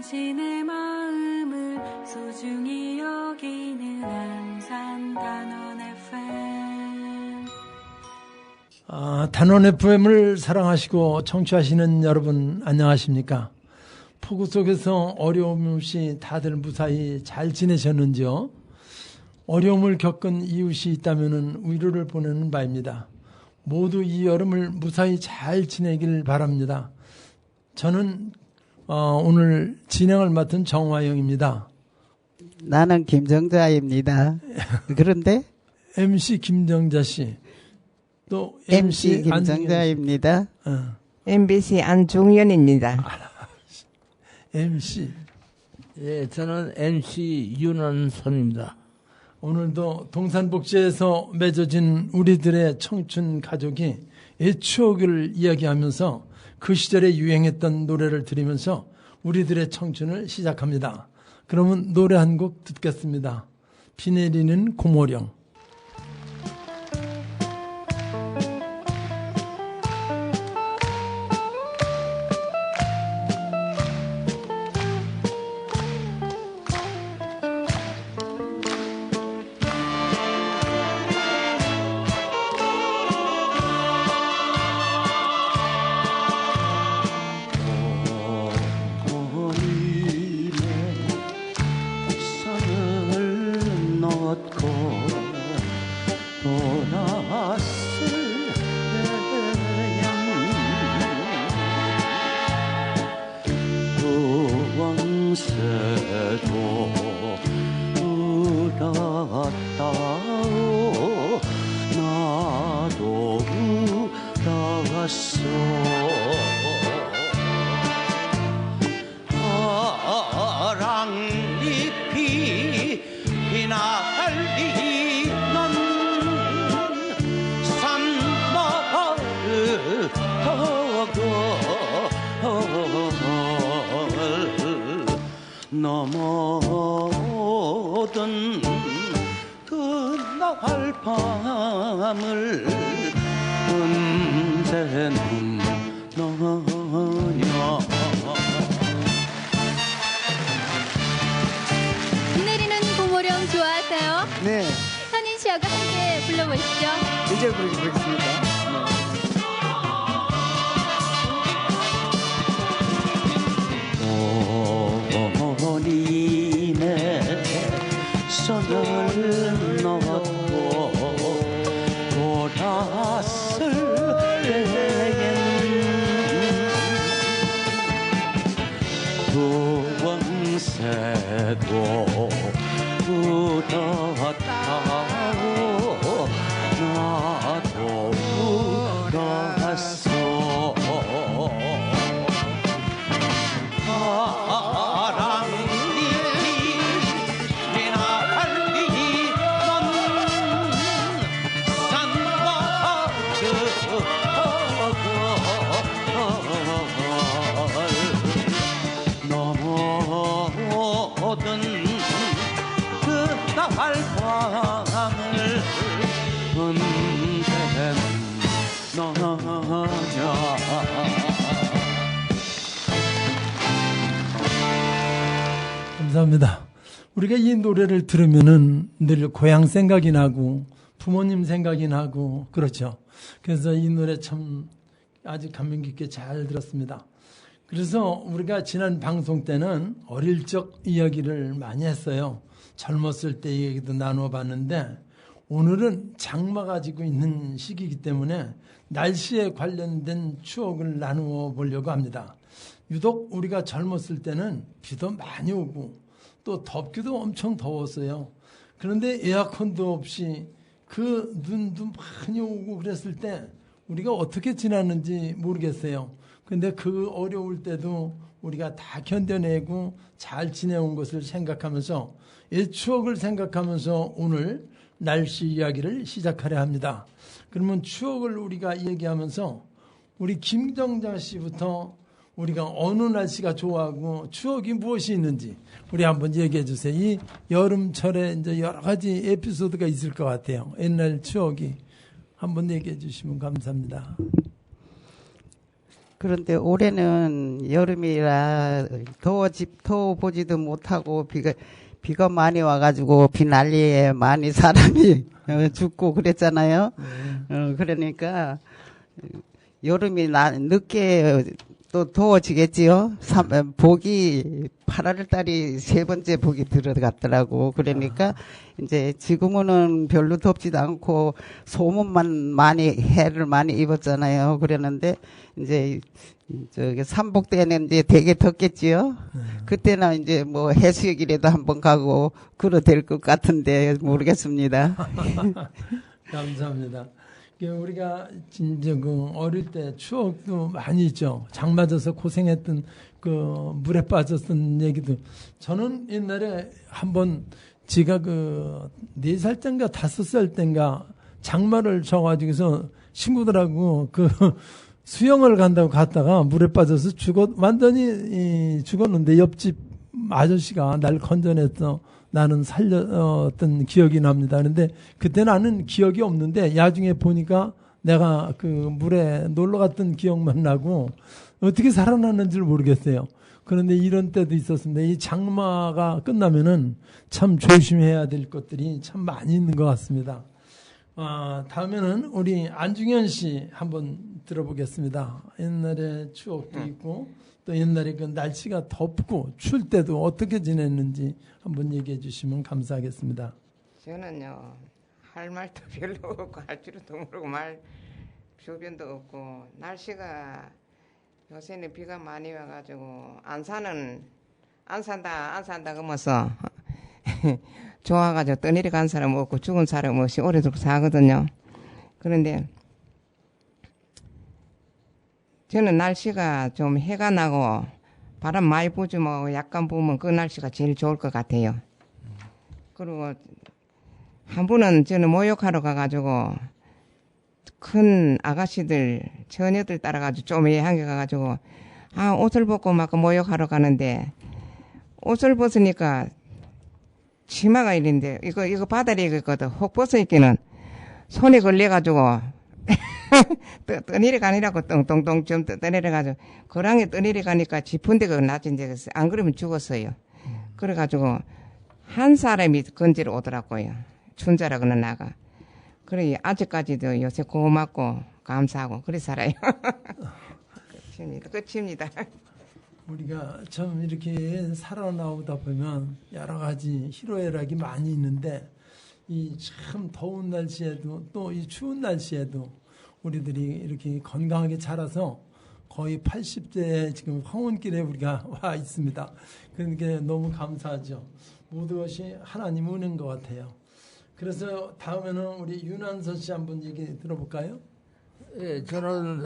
당신의 마음을 소중히 여기는 안산단원 FM. 단원 FM을 사랑하시고 청취하시는 여러분 안녕하십니까? 폭우 속에서 어려움 없이 다들 무사히 잘 지내셨는지요? 어려움을 겪은 이웃이 있다면 위로를 보내는 바입니다. 모두 이 여름을 무사히 잘 지내길 바랍니다. 저는 오늘 진행을 맡은 정화영입니다. 나는 김정자입니다. 그런데 MC 김정자 씨, 또 MC 김정자입니다. MBC 안중현입니다. MC. 예, 저는 MC 윤원선입니다. 오늘도 동산복지에서 맺어진 우리들의 청춘 가족이 옛 추억을 이야기하면서 그 시절에 유행했던 노래를 들으면서 우리들의 청춘을 시작합니다. 그러면 노래 한 곡 듣겠습니다. 비 내리는 고모령. 넘어오던 그날 밤을 언제는 너냐. 비 내리는 고모령 좋아하세요? 네, 현인 씨하고 함께 불러보시죠. 이제 부르겠습니다. 어머님의 손을 넣고 돌았을 때엔 부엉새도 울었다고 나도 울었어. 넘어오던 그날 밤을 언제는 너냐. 감사합니다. 우리가 이 노래를 들으면은 늘 고향 생각이 나고 부모님 생각이 나고 그렇죠. 그래서 이 노래 참 아주 감명 깊게 잘 들었습니다. 그래서 우리가 지난 방송 때는 어릴 적 이야기를 많이 했어요. 젊었을 때 얘기도 나누어 봤는데 오늘은 장마가 지고 있는 시기이기 때문에 날씨에 관련된 추억을 나누어 보려고 합니다. 유독 우리가 젊었을 때는 비도 많이 오고 또 덥기도 엄청 더웠어요. 그런데 에어컨도 없이 그 눈도 많이 오고 그랬을 때 우리가 어떻게 지났는지 모르겠어요. 근데 그 어려울 때도 우리가 다 견뎌내고 잘 지내온 것을 생각하면서 옛 추억을 생각하면서 오늘 날씨 이야기를 시작하려 합니다. 그러면 추억을 우리가 얘기하면서 우리 김정자 씨부터 우리가 어느 날씨가 좋아하고 추억이 무엇이 있는지 우리 한번 얘기해 주세요. 이 여름철에 이제 여러 가지 에피소드가 있을 것 같아요. 옛날 추억이 한번 얘기해 주시면 감사합니다. 그런데 올해는 여름이라 더워 보지도 못하고 비가 많이 와가지고 비 난리에 많이 사람이 죽고 그랬잖아요. 그러니까 여름이 늦게 또 더워지겠지요. 복이 8월 달이 세 번째 복이 들어갔더라고. 그러니까 이제 지금은 별로 덥지도 않고 소문만 해를 많이 입었잖아요. 그랬는데 이제 저기 삼복 때는 이제 되게 덥겠지요. 그때는 이제 뭐 해수욕이라도 한번 가고 그러 될 것 같은데 모르겠습니다. 감사합니다. 우리가 진짜 그 어릴 때 추억도 많이 있죠. 장 맞아서 고생했던 그 물에 빠졌던 얘기도. 저는 옛날에 한번 제가 그 4살 땐가 5살 땐가 장마를 져가지고서 친구들하고 그 수영을 간다고 갔다가 물에 빠져서 완전히 죽었는데 옆집 아저씨가 날 건져내서 나는 살렸던 기억이 납니다. 그런데 그때 나는 기억이 없는데 나중에 보니까 내가 그 물에 놀러 갔던 기억만 나고 어떻게 살아났는지를 모르겠어요. 그런데 이런 때도 있었습니다. 이 장마가 끝나면은 참 조심해야 될 것들이 참 많이 있는 것 같습니다. 다음에는 우리 안중현 씨 한번 들어보겠습니다. 옛날에 추억도 있고 또 옛날에 그 날씨가 덥고 추울 때도 어떻게 지냈는지 한번 얘기해 주시면 감사하겠습니다. 저는요, 할 말도 별로 없고 할 줄도 모르고 말 주변도 없고 날씨가 요새는 비가 많이 와가지고 안 산다 그러면서 좋아가지고 떠내려 간 사람 없고 죽은 사람 없이 오래도록 사거든요. 그런데 저는 날씨가 좀 해가 나고 바람 많이 부지 뭐 약간 부으면 그 날씨가 제일 좋을 것 같아요. 그리고 한 번은 저는 모욕하러 가가지고 큰 아가씨들 처녀들 따라가지고 좀 예한게 가가지고 옷을 벗고 막 모욕하러 가는데 옷을 벗으니까 치마가 이런데 이거 바다리 이거거든. 혹 벗어 있기는 손에 걸려가지고 떠내려 가니라고 똥똥똥 좀 떠내려 가지고 거랑에 떠내려 가니까 짚은 데가 낮은 데가 안 그러면 죽었어요. 그래가지고 한 사람이 건지러 오더라고요. 춘자라고는 나가. 그래 아직까지도 요새 고맙고 감사하고 그래 살아요. 끝입니다. 우리가 참 이렇게 살아나오다 보면 여러 가지 희로애락이 많이 있는데 이 참 더운 날씨에도 또 이 추운 날씨에도 우리들이 이렇게 건강하게 자라서 거의 80대 지금 황혼길에 우리가 와 있습니다. 그러니까 너무 감사하죠. 모든 것이 하나님 은혜인 것 같아요. 그래서 다음에는 우리 윤한선 씨 한번 얘기 들어볼까요? 예, 저는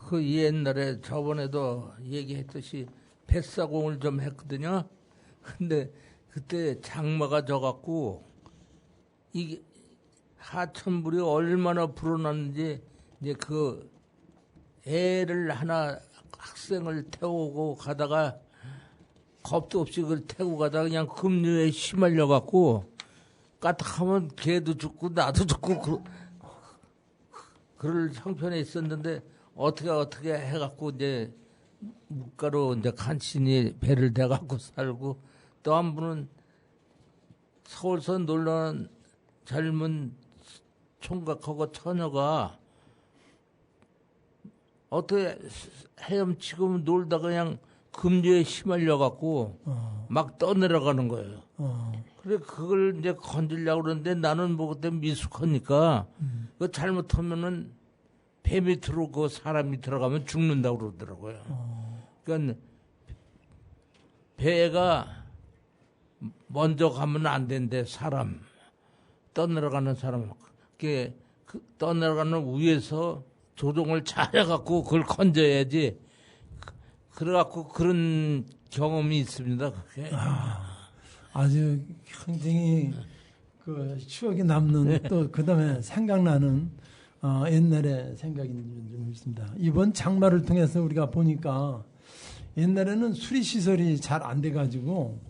그 옛날에 저번에도 얘기했듯이 뱃사공을 좀 했거든요. 근데 그때 장마가 져갖고 이게 하천물이 얼마나 불어났는지 이제 그 애를 하나 학생을 태우고 가다가 겁도 없이 그걸 태우고 가다가 그냥 급류에 휘말려갖고 까딱하면 걔도 죽고 나도 죽고 그럴 형편에 있었는데 어떻게 해갖고 이제 묵가로 이제 간신히 배를 대갖고 살고 또 한 분은 서울서 놀러온 젊은 총각하고 처녀가 어떻게 헤엄치고 놀다가 그냥 급류에 휘말려갖고 막 떠내려가는 거예요. 그래 그걸 이제 건지려고 그러는데 나는 뭐 그때 미숙하니까 그 잘못하면은 배 밑으로 그 사람이 들어가면 죽는다고 그러더라고요. 그러니까 배가 먼저 가면 안 된대. 사람 떠내려가는 사람 그 떠내려가는 위에서 조종을 잘해갖고 그걸 건져야지. 그래갖고 그런 경험이 있습니다. 그게. 아주 굉장히 그 추억이 남는 또 그다음에 생각나는 옛날의 생각이 좀 있습니다. 이번 장마를 통해서 우리가 보니까 옛날에는 수리시설이 잘 안 돼가지고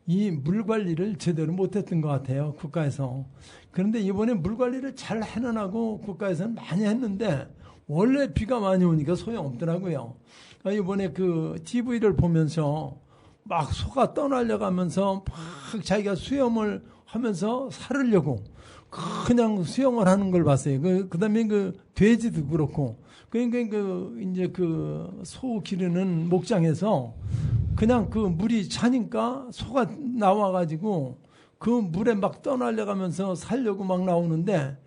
이 물 관리를 제대로 못했던 것 같아요. 국가에서. 그런데 이번에 물 관리를 잘 해놔가고 국가에서는 많이 했는데 원래 비가 많이 오니까 소용없더라고요. 이번에 그 TV를 보면서 막 소가 떠나려가면서 막 자기가 수영을 하면서 살으려고 그냥 수영을 하는 걸 봤어요. 그 다음에 그 돼지도 그렇고. 그러니까 이제 그 소 기르는 목장에서 그냥 그 물이 차니까 소가 나와가지고 그 물에 막 떠나려가면서 살려고 막 나오는데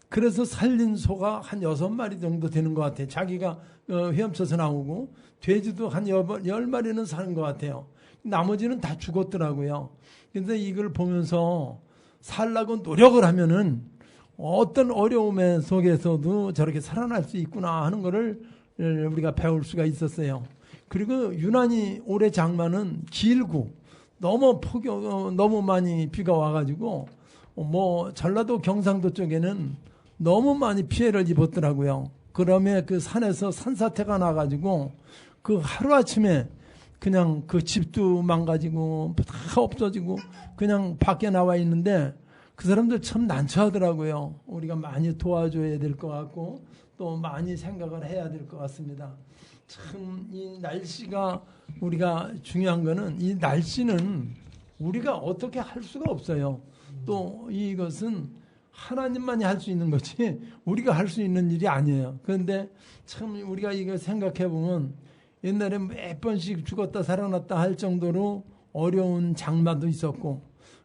그래서 살린 소가 한 6마리 정도 되는 것 같아요. 자기가 헤엄쳐서 나오고 돼지도 한 10마리는 사는 것 같아요. 나머지는 다 죽었더라고요. 그래서 이걸 보면서 살라고 노력을 하면은 어떤 어려움 속에서도 저렇게 살아날 수 있구나 하는 거를 우리가 배울 수가 있었어요. 그리고 유난히 올해 장마는 길고 너무 많이 비가 와가지고 뭐 전라도 경상도 쪽에는 너무 많이 피해를 입었더라고요. 그러면 그 산에서 산사태가 나가지고 그 하루아침에 그냥 그 집도 망가지고 다 없어지고 그냥 밖에 나와 있는데 그 사람들 참 난처하더라고요. 우리가 많이 도와줘야 될 것 같고 또 많이 생각을 해야 될 것 같습니다. 참 이 날씨가 우리가 중요한 거는 이 날씨는 우리가 어떻게 할 수가 없어요. 또 이것은 하나님만이 할 수 있는 거지 우리가 할 수 있는 일이 아니에요. 그런데 참 우리가 이거 생각해 보면 옛날에 몇 번씩 죽었다 살아났다 할 정도로 어려운 장마도 있었고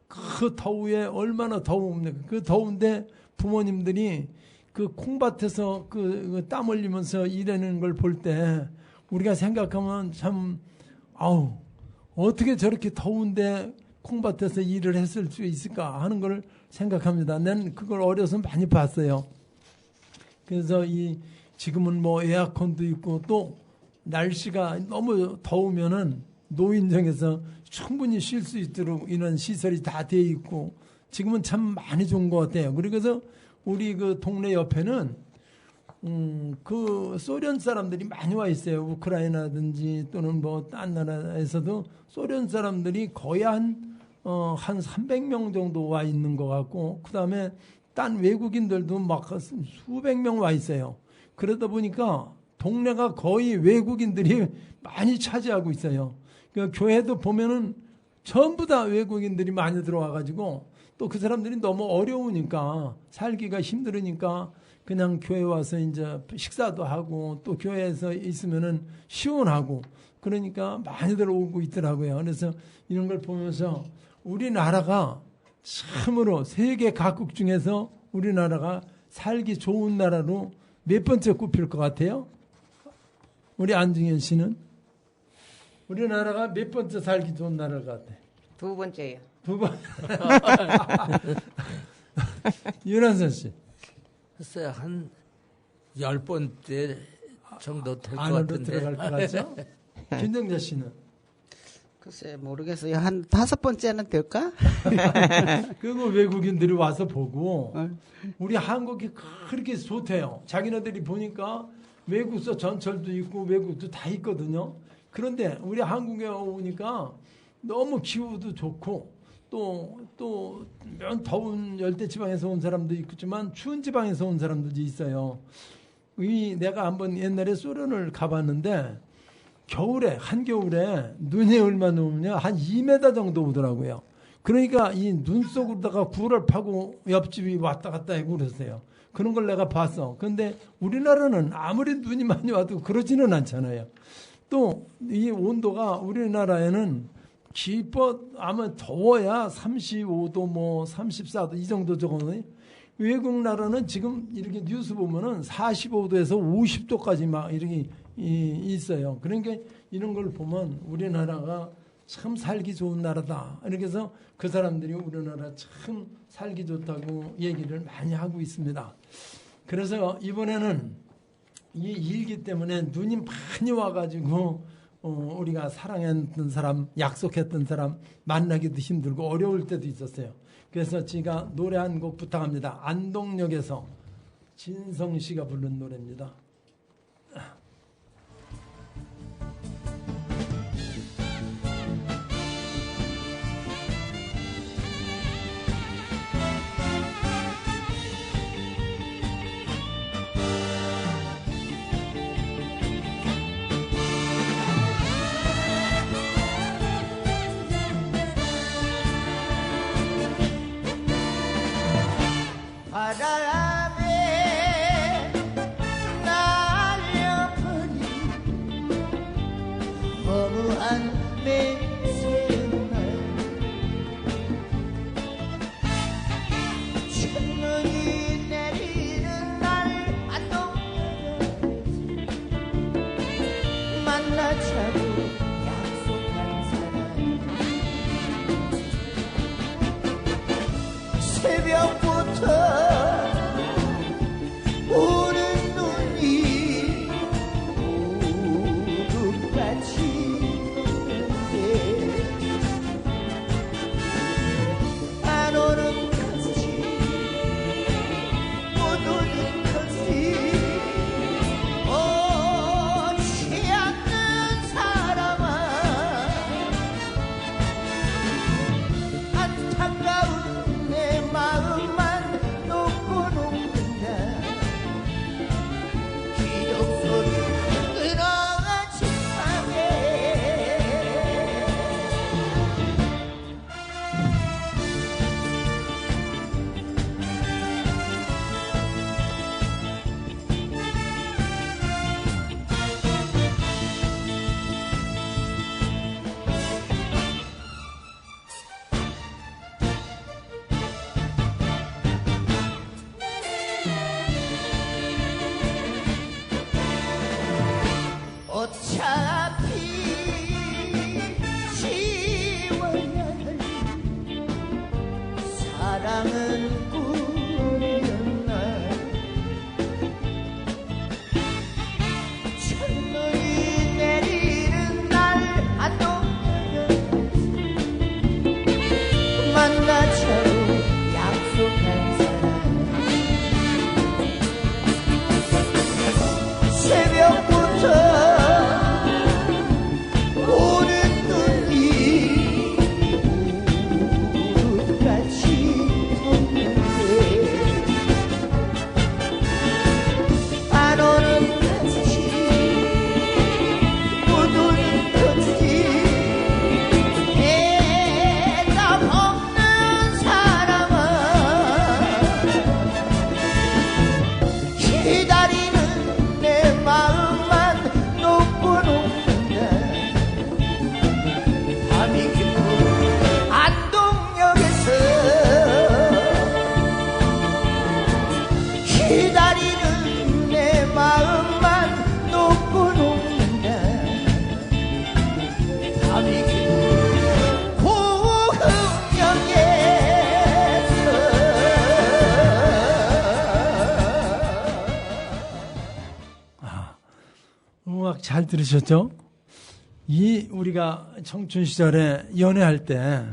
그 더위에 얼마나 더웁니까? 그 더운데 부모님들이 그 콩밭에서 그 땀 흘리면서 일하는 걸 볼 때 우리가 생각하면 참 아우 어떻게 저렇게 더운데 콩밭에서 일을 했을 수 있을까 하는 걸 생각합니다. 난 그걸 어려서 많이 봤어요. 그래서 지금은 뭐 에어컨도 있고 또 날씨가 너무 더우면은 노인정에서 충분히 쉴 수 있도록 이런 시설이 다 돼 있고 지금은 참 많이 좋은 것 같아요. 그래서 우리 그 동네 옆에는 그 소련 사람들이 많이 와 있어요. 우크라이나든지 또는 뭐 딴 나라에서도 소련 사람들이 거의 한 300명 정도 와 있는 것 같고 그 다음에 딴 외국인들도 막 수백 명 와 있어요. 그러다 보니까 동네가 거의 외국인들이 많이 차지하고 있어요. 그 교회도 보면은 전부 다 외국인들이 많이 들어와가지고 또 그 사람들이 너무 어려우니까 살기가 힘들으니까 그냥 교회 와서 이제 식사도 하고 또 교회에서 있으면은 시원하고 그러니까 많이들 오고 있더라고요. 그래서 이런 걸 보면서 우리나라가 참으로 세계 각국 중에서 우리나라가 살기 좋은 나라로 몇 번째 꼽힐 것 같아요? 우리 안중현 씨는? 우리나라가 몇 번째 살기 좋은 나라 같아? 2번째요. 2번. 윤한선 씨. 글쎄 한 10번째 정도 될 것 안으로 같은데. 들어갈 것 같죠? 김정자 씨는? 글쎄 모르겠어요. 한 5번째는 될까? 그리고 외국인들이 와서 보고 우리 한국이 그렇게 좋대요. 자기네들이 보니까 외국서 전철도 있고 외국도 다 있거든요. 그런데 우리 한국에 오니까 너무 기후도 좋고 또 더운 열대지방에서 온 사람도 있지만 추운 지방에서 온 사람들도 있어요. 내가 한번 옛날에 소련을 가봤는데 겨울에 한겨울에 눈이 얼마나 오면 한 2m 정도 오더라고요. 그러니까 이 눈 속으로다가 굴을 파고 옆집이 왔다 갔다 하고 그랬어요. 그런 걸 내가 봤어. 그런데 우리나라는 아무리 눈이 많이 와도 그러지는 않잖아요. 또 이 온도가 우리나라에는 아마 더워야 35도 뭐 34도 이 정도 적어요. 외국 나라는 지금 이렇게 뉴스 보면은 45도에서 50도까지 막 이렇게 있어요. 그러니까 이런 걸 보면 우리나라가 참 살기 좋은 나라다. 이렇게 해서 그 사람들이 우리나라 참 살기 좋다고 얘기를 많이 하고 있습니다. 그래서 이번에는 이 일기 때문에 눈이 많이 와가지고 우리가 사랑했던 사람, 약속했던 사람 만나기도 힘들고 어려울 때도 있었어요. 그래서 제가 노래 한 곡 부탁합니다. 안동역에서 진성 씨가 부른 노래입니다. 내새는 날 첫눈이 내리는 날 안동역에서 만나자고 약속한 사람 새벽부터 우는 눈이 우뚝같이 오는데 안 오는 건지 못 오는 건지 오지 않는 사람아 안타까운 내 마음만 놓고 녹는다 기적 소리 끊어가지 않게 어차피 지워야 할 사랑은 꿈이었나 첫눈이 내리는 날 안동역에서 만나자고 약속한 사람 새벽부터 오는 눈이 우뚝같이 오는데 안 오는 건지 못 오는 건지 대답 없는 사람아 기다리는 내 마음만 놓고 녹는다 밤이 깊은 안동역에서 기다리는 내 마음만 놓고 녹는다 밤이 깊은 고흥역에서 음악 잘 들으셨죠? 이 우리가 청춘 시절에 연애할 때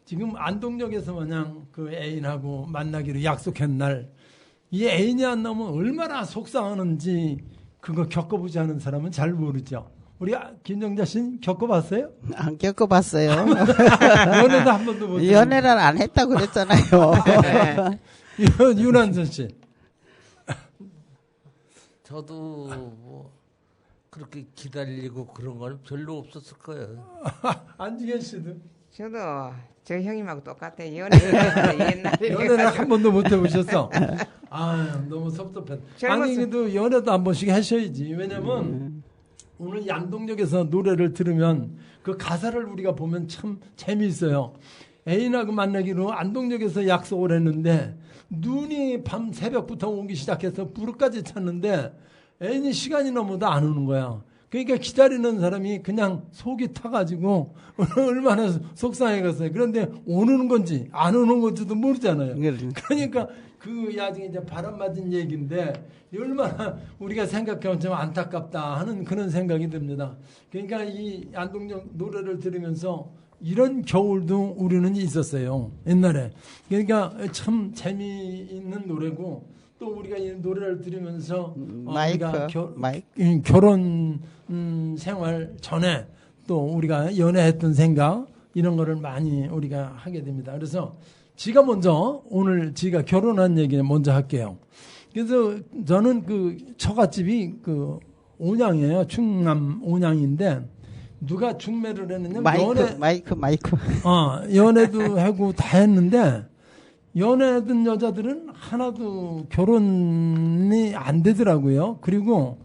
지금 안동역에서 마냥 그 애인하고 만나기로 약속한 날 이 애인이 안 나오면 얼마나 속상하는지 그거 겪어보지 않은 사람은 잘 모르죠. 우리 김정자 씨는 겪어봤어요? 안 겪어봤어요. 연애도 한 번도 못 했는데. 연애를 안 했다고 그랬잖아요. 윤한선 씨. 저도 뭐 그렇게 기다리고 그런 거는 별로 없었을 거예요. 안지현 씨도. 저도 저 형님하고 똑같아요. 옛날에 연애를 한 번도 못 해보셨어? 아, 너무 섭섭해. 아니, 그래도 연애도 한 번씩 하셔야지. 왜냐면 오늘 양동역에서 노래를 들으면 그 가사를 우리가 보면 참 재미있어요. 애인하고 만나기로 안동역에서 약속을 했는데 눈이 밤 새벽부터 오기 시작해서 부르까지 찼는데 애인이 시간이 넘어도 안 오는 거야. 그러니까 기다리는 사람이 그냥 속이 타가지고 얼마나 속상해갔어요. 그런데 오는 건지 안 오는 건지도 모르잖아요. 그러니까 그 나중에 이제 바람 맞은 얘기인데 얼마나 우리가 생각하면 좀 안타깝다 하는 그런 생각이 듭니다. 그러니까 이 안동역 노래를 들으면서 이런 겨울도 우리는 있었어요. 옛날에. 그러니까 참 재미있는 노래고 또 우리가 이 노래를 들으면서 우리가 결혼 생활 전에 또 우리가 연애했던 생각 이런 거를 많이 우리가 하게 됩니다. 그래서 지가 먼저 오늘 지가 결혼한 얘기 먼저 할게요. 그래서 저는 그 처갓집이 그 온양이에요. 충남 온양인데 누가 중매를 했느냐 마이크 연애도 하고 다 했는데 연애하던 여자들은 하나도 결혼이 안 되더라고요. 그리고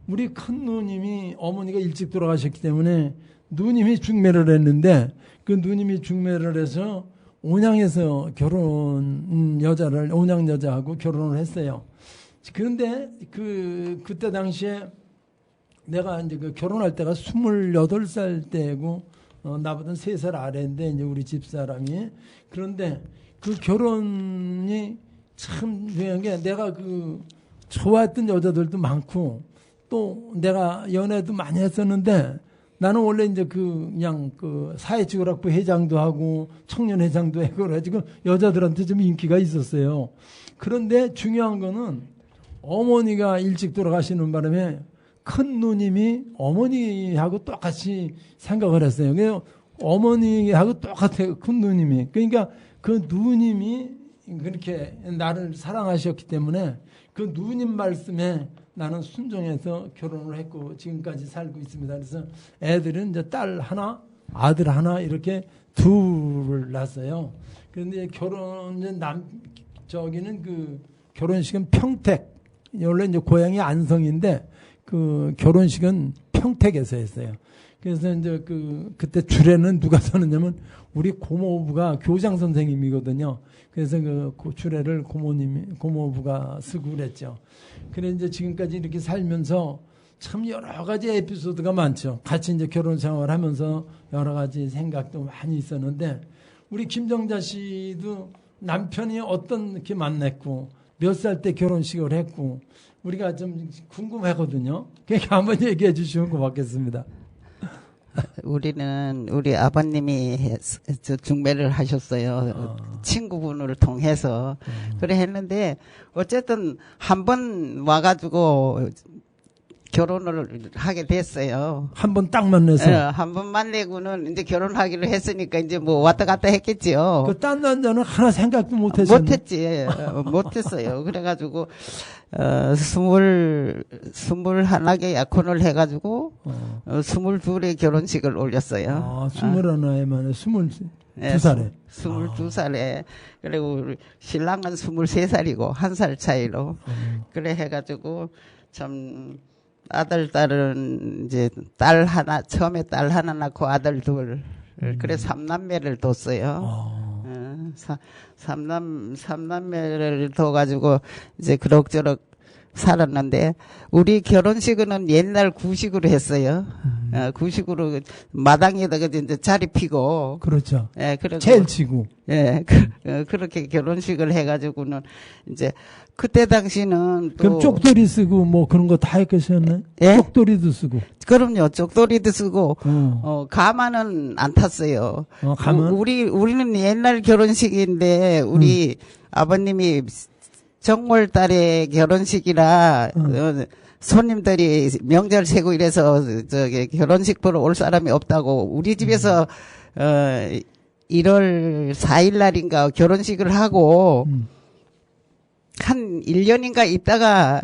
우리 큰 누님이 어머니가 일찍 돌아가셨기 때문에 누님이 중매를 했는데 그 누님이 중매를 해서 온양에서 여자를 온양 여자하고 결혼을 했어요. 그런데 그때 당시에 내가 이제 그 결혼할 때가 28살 때고 나보다 3살 아래인데 이제 우리 집사람이. 그런데 그 결혼이 참 중요한 게 내가 그 좋아했던 여자들도 많고 또 내가 연애도 많이 했었는데 나는 원래 이제 그냥 사회치유학부 회장도 하고 청년회장도 하고 그래가지고 여자들한테 좀 인기가 있었어요. 그런데 중요한 거는 어머니가 일찍 돌아가시는 바람에 큰 누님이 어머니하고 똑같이 생각을 했어요. 그래서 어머니하고 똑같아요. 큰 누님이. 그러니까 그 누님이 그렇게 나를 사랑하셨기 때문에 그 누님 말씀에 나는 순종해서 결혼을 했고 지금까지 살고 있습니다. 그래서 애들은 이제 딸 하나, 아들 하나 이렇게 둘을 낳았어요. 그런데 저기는 그 결혼식은 평택. 원래 이제 고향이 안성인데 그 결혼식은 평택에서 했어요. 그래서 이제 그때 주례는 누가 서느냐면 우리 고모부가 교장 선생님이거든요. 그래서 그 주례를 고모부가 쓰고 그랬죠. 그래 이제 지금까지 이렇게 살면서 참 여러 가지 에피소드가 많죠. 같이 이제 결혼 생활하면서 여러 가지 생각도 많이 있었는데 우리 김정자 씨도 남편이 어떻게 만났고 몇 살 때 결혼식을 했고 우리가 좀 궁금하거든요. 그러니까 한번 얘기해 주시면 고맙겠습니다. 우리는 우리 아버님이 중매를 하셨어요. 친구분을 통해서. 그래 했는데 어쨌든 한 번 와가지고 결혼을 하게 됐어요. 한 번 딱 만나서. 한 번 만나고는 이제 결혼하기로 했으니까 이제 뭐 왔다 갔다 했겠지요. 그 딴 남자는 하나 생각도 못 했어요. 못했어요. 그래가지고, 21개 약혼을 해가지고, 22의 결혼식을 올렸어요. 21에 만에 22살에. 22살에. 그리고 신랑은 23살이고, 1살 차이로. 그래 해가지고, 참, 아들, 딸은 이제 딸 하나, 처음에 딸 하나 낳고 아들 둘. 그래, 3남매를 뒀어요. 삼남매를 둬가지고 이제 그럭저럭 살았는데 우리 결혼식은 옛날 구식으로 했어요. 구식으로 마당에다가 이제 자리 피고. 그렇죠. 예, 그리고 제일 치고. 예, 그렇게 결혼식을 해가지고는 이제 그때 당시는 또 그럼 쪽돌이 쓰고 뭐 그런 거 다 했겠었네. 예? 쪽돌이도 쓰고. 그럼요. 쪽돌이도 쓰고 가마는 안 탔어요. 가만. 우리는 옛날 결혼식인데 우리 아버님이 정월달에 결혼식이라 손님들이 명절 세고 이래서 저기 결혼식 보러 올 사람이 없다고 우리 집에서 1월 4일 날인가 결혼식을 하고 한 1년인가 있다가